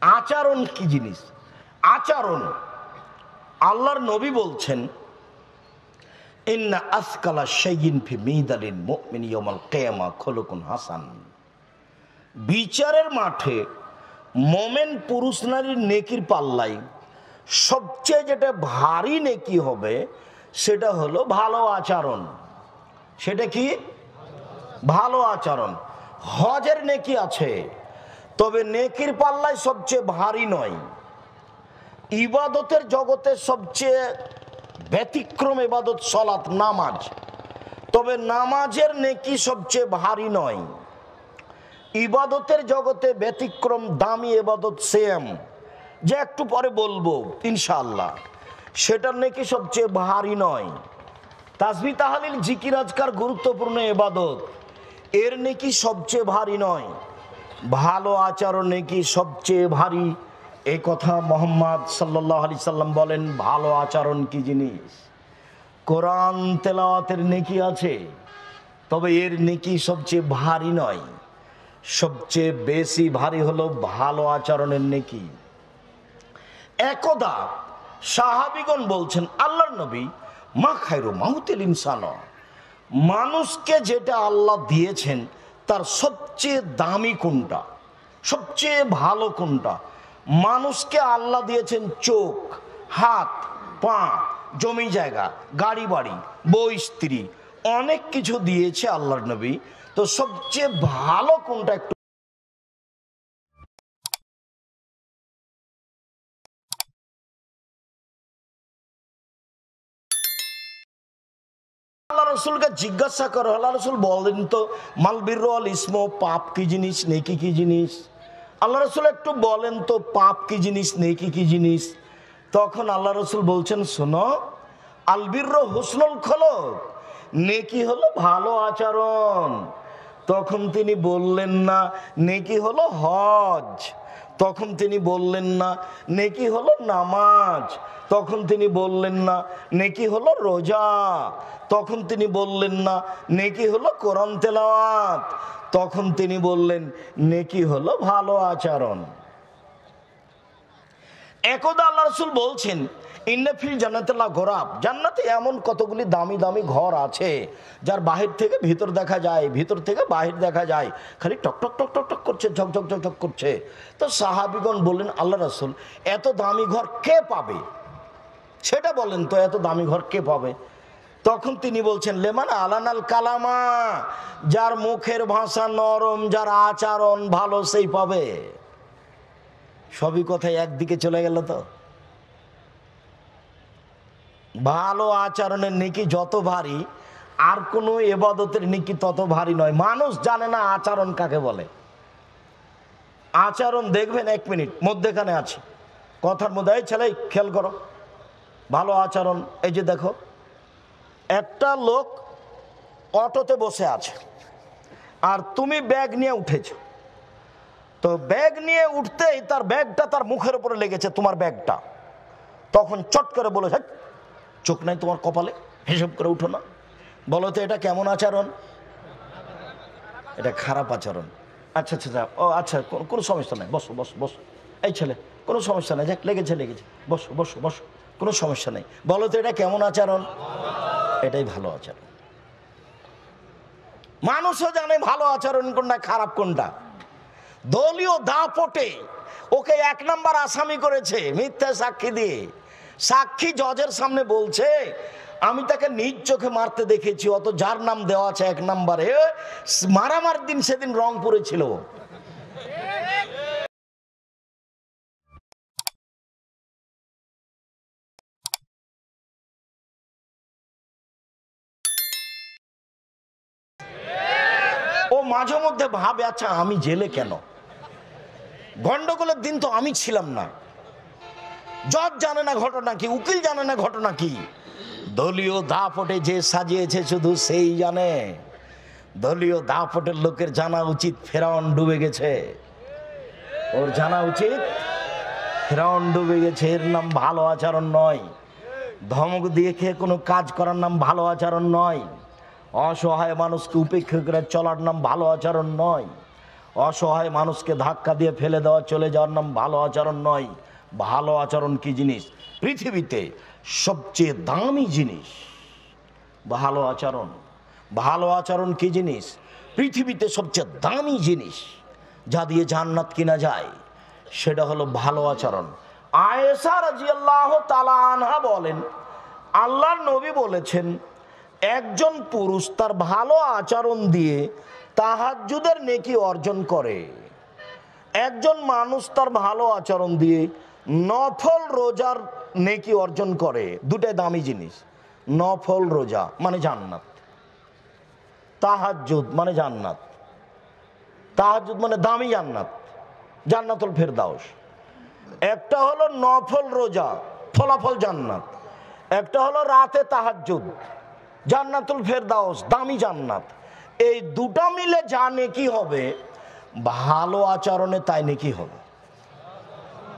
আচরণ কি জিনিস? আচরণ, আল্লাহর নবী বলছেন, ইন্না আসকালা শাইইন ফি মিদালিল মুমিনি ইয়াউমাল কিয়ামা খুলুকুন হাসান। বিচারের মাঠে মোমেন পুরুষ নারীর নেকির পাল্লাই সবচেয়ে যেটা ভারী নেকি হবে সেটা হলো ভালো আচরণ। সেটা কি? ভালো আচরণ। হজের নেকি আছে, তবে নেকির পাল্লায় সবচেয়ে ভারী নয়। ইবাদতের জগতে সবচেয়ে ব্যতিক্রম ইবাদত সালাত, নামাজ, তবে নামাজের নেকি সবচেয়ে ভারী নয়। ইবাদতের জগতে ব্যতিক্রম দামি ইবাদত সিয়াম, যে একটু পরে বলবো ইনশাআল্লাহ, সেটার নেকি সবচেয়ে ভারী নয়। তাসবিহ তাহলিল জিকির আজকার গুরুত্বপূর্ণ ইবাদত, এর নেকি সবচেয়ে ভারী নয়। ভালো আচরণ নেকি সবচেয়ে ভারী। এই কথা মুহাম্মদ সাল্লাল্লাহু আলাইহি সাল্লাম বলেন। ভালো আচরণ কি জিনিস? কোরআন তেলাওয়াতের নেকি আছে, তবে এর নেকি সবচেয়ে ভারী নয়। সবচেয়ে বেশি ভারী হলো ভালো আচরণের নেকি। একদা সাহাবীগণ বলছেন, আল্লাহর নবী, মা খায়রু মাউতিল ইনসান, মানুষকে যেটা আল্লাহ দিয়েছেন তার সবচেয়ে দামি কোনটা, সবচেয়ে ভালো কোনটা? মানুষকে আল্লাহ দিয়েছেন চোখ, হাত, পা, জমি জায়গা, গাড়ি বাড়ি, বউ স্ত্রী, অনেক কিছু দিয়েছে আল্লাহর নবী। তো সবচেয়ে ভালো কোনটা? একটু আল্লাহ রসুলকে জিজ্ঞাসা করো, আল্লাহ রসুল বলেন তো মাল বিররু ওয়াল ইসমু, পাপ কি জিনিস, নেকি কি জিনিস? আল্লাহ রসুল একটু বলেন তো পাপ কি জিনিস, নেকি কি জিনিস? তখন আল্লাহ রসুল বলছেন, শোনো, আল বিররু হুসনুল খুলুক, নেকি হলো ভালো আচরণ। তখন তিনি বললেন না নেকি হলো হজ, তখন তিনি বললেন না নেকি হলো নামাজ, তখন তিনি বললেন না নেকি হলো রোজা, তখন তিনি বললেন না নেকি হলো কোরআন তেলাওয়াত, তখন তিনি বললেন নেকি হলো ভালো আচরণ। একদা আল্লাহ রাসূল বলছেন, ইন্না ফিল জান্নাতিল্লাহ গোরাব, জান্নাতে এমন কতগুলি দামি দামি ঘর আছে যার বাহির থেকে ভিতর দেখা যায়, ভিতর থেকে বাহির দেখা যায়, খালি টক টক টক টক টক করছে, ঝকঝক ঝকঝক করছে। তো সাহাবীগণ বললেন, আল্লাহ রাসূল, এত দামি ঘর কে পাবে? সেটা বলেন তো, এত দামি ঘর কে পাবে? তখন তিনি বলছেন, লেমান আলানাল কালামা, যার মুখের ভাষা নরম, যার আচরণ ভালো, সেই পাবে। সবই কথাই একদিকে চলে গেল। তো ভালো আচরণের নেকি যত ভারী, আর কোনো ইবাদতের নেকি তত ভারী নয়। মানুষ জানে না আচরণ কাকে বলে। আচরণ দেখবেন, এক মিনিট মধ্যেখানে আছে কথার মধ্যে, এই ছেলে খেয়াল করো, ভালো আচরণ। এই যে দেখো, একটা লোক অটোতে বসে আছে আর তুমি ব্যাগ নিয়ে উঠেছো, তো ব্যাগ নিয়ে উঠতেই তার ব্যাগটা তার মুখের উপরে লেগেছে, তোমার ব্যাগটা। তখন চট করে বলে, হ্যাঁ চোখ নাই তোমার কপালে, হিসাব করে উঠো না। বলো তো এটা কেমন আচরণ? এটা খারাপ আচরণ। আচ্ছা আচ্ছা, ও আচ্ছা, কোনো সমস্যা নাই, বসো বসো বসো। এই ছেলে, কোনো সমস্যা নাই, যাক লেগেছে লেগেছে, বসো বসো বসো, কোনো সমস্যা নেই। বলো তো এটা কেমন আচরণ? এটাই ভালো আচরণ। মানুষও জানে ভালো আচরণ কোনটা, খারাপ কোনটা। দলীয় দাপটে ওকে 1 নাম্বার আসামি করেছে মিথ্যা সাক্ষী দিয়ে। সাক্ষী জজের সামনে বলছে, আমি তাকে নিজ চোখে মারতে দেখেছি, অত যার নাম দেওয়া আছে 1 নাম্বারে, মারামার দিন সেদিন রংপুরে ছিল। ও মাঝে মধ্যে ভাবে, আচ্ছা আমি জেলে কেন? গন্ডগোলের দিন তো আমি ছিলাম না। জজ জানে না ঘটনা কি, উকিল জানে না ঘটনা কি। দলীয় দাপটে যে সাজিয়েছে শুধু সেই জানে। দলীয় দাপটের লোকের জানা উচিত ফেরাউন ডুবে গেছে। ওর জানা উচিত ফেরাউন ডুবে গেছে, এর নাম ভালো আচরণ নয়। ধমক দিয়ে খেয়ে কোনো কাজ করার নাম ভালো আচরণ নয়। অসহায় মানুষকে উপেক্ষা করে চলার নাম ভালো আচরণ নয়। অসহায় মানুষকে ধাক্কা দিয়ে ফেলে দেওয়া, চলে যাওয়ার নাম ভালো আচরণ নয়। ভালো আচরণ কি জিনিস? পৃথিবীতে সবচেয়ে দামি জিনিস ভালো আচরণ। ভালো আচরণ কি জিনিস? পৃথিবীতে সবচেয়ে দামি জিনিস, যা দিয়ে জান্নাত কিনা যায়, সেটা হলো ভালো আচরণ। আয়েশা রাদিয়াল্লাহু তাআলা আনহা বলেন, আল্লাহর নবী বলেছেন, একজন পুরুষ তার ভালো আচরণ দিয়ে তাহাজ্জুদের নেকি অর্জন করে। একজন মানুষ তার ভালো আচরণ দিয়ে নফল রোজার নেকি অর্জন করে। দুটাই দামি জিনিস। নফল রোজা মানে জান্নাত, তাহাজ্জুদ মানে জান্নাত। তাহাজ্জুদ মানে দামি জান্নাত, জান্নাতুল ফেরদাউস। একটা হলো নফল রোজা, ফলাফল জান্নাত। একটা হলো রাতে তাহাজ্জুদ, জান্নাতুল ফেরদাউস, দামি জান্নাত। এই দুটা মিলে যা নেকি হবে, ভালো আচরণে তাই নেকি হবে।